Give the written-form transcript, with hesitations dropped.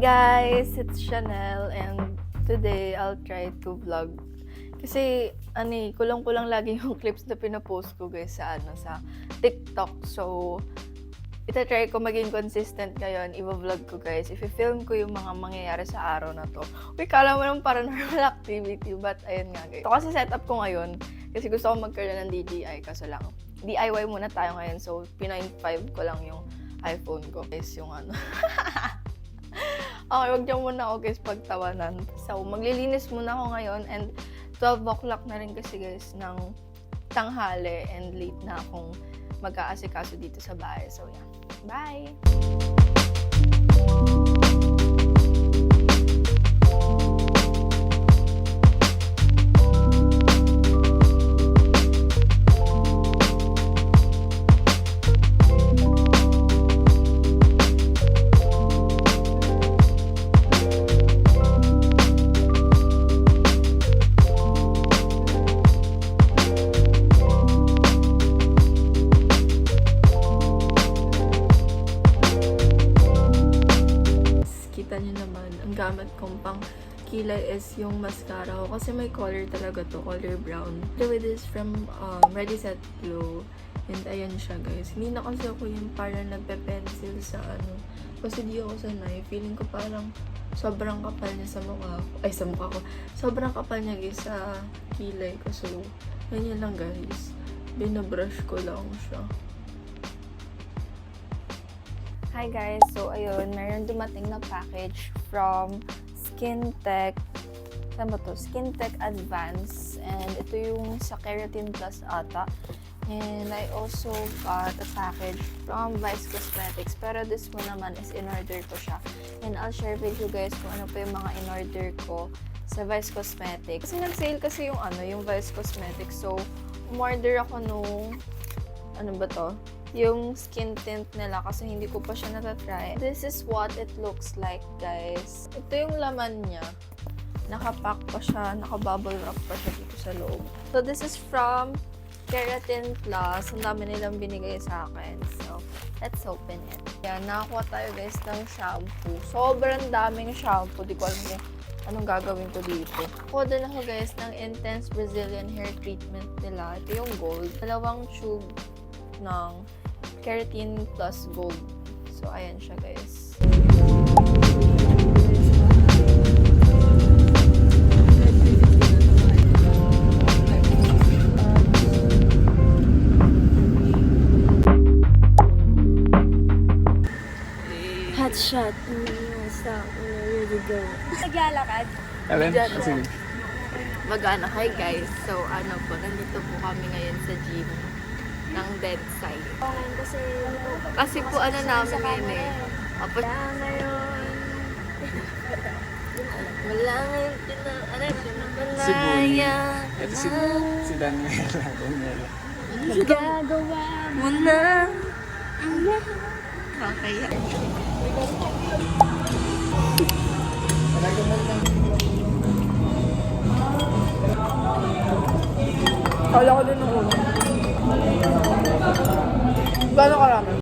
guys! It's Chanel and today I'll try to vlog. Kasi kulang-kulang lagi yung clips na pinapost ko guys sa TikTok. So, ita-try ko maging consistent ngayon. I-vlog ko guys. If-film ko yung mga mangyayari sa araw na to. Uy, kala mo ng paranormal activity. But ayun nga guys. So, kasi setup ko ngayon. Kasi gusto ko magkaroon ng DJI. Kaso lang, DIY muna tayo ngayon. So, P95 ko lang yung iPhone ko. Guys, yung Okay, wag niyo muna ako guys pagtawanan. So, maglilinis muna ako ngayon and 12 o'clock na rin kasi guys ng tanghali and late na akong mag-aasikaso dito sa bahay. So, yeah. Bye! Kita nyo naman, ang gamit kong pang kilay is yung mascara ko. Kasi may color talaga to, color brown. With this from Ready Set Glow. And ayan siya guys. Hindi na kasi ako yung parang nagpe-pencil sa Kasi di ako sanay. Feeling ko parang sobrang kapal niya sa mukha ko. Ay, sa mukha ko. Sobrang kapal niya guys sa kilay ko. So, ganyan lang guys. Binabrush ko lang siya. Hi guys! So, ayun, meron dumating na package from SkinTech. Saan ba to? SkinTech Advance. And ito yung sa Keratin Plus ata. And I also got a package from Vice Cosmetics. Pero this one naman is in-order ko siya. And I'll share with you guys kung ano pa yung mga in-order ko sa Vice Cosmetics. Kasi nag-sale kasi yung Vice Cosmetics. So, umorder ako nung, ano ba to? Yung skin tint nila kasi hindi ko pa siya natatry. This is what it looks like, guys. Ito yung laman niya. Nakapack pa siya, naka-bubble wrap pa siya dito sa loob. So, this is from Keratin Plus. Ang dami nilang binigay sa akin. So, let's open it. Yan, nakakuha tayo guys ng shampoo. Sobrang daming shampoo. Di ko alam kung anong gagawin ko dito. Kuha din ako guys ng Intense Brazilian Hair Treatment nila. Ito yung gold. 2 tube ng Keratin Plus Gold. So, ayan siya guys. Hot shot. Stop. Ready to go. Naglalakad. Sige. Magana. Hi guys. So, nandito po kami ngayon sa gym ng dead side. Kasi po namin yun eh. Wala ngayon. Wala ngayon. Malaya. Ito si Daniela. Gagawa mo na. Okay. Kala ko din nung ulo. Gano'ng karami?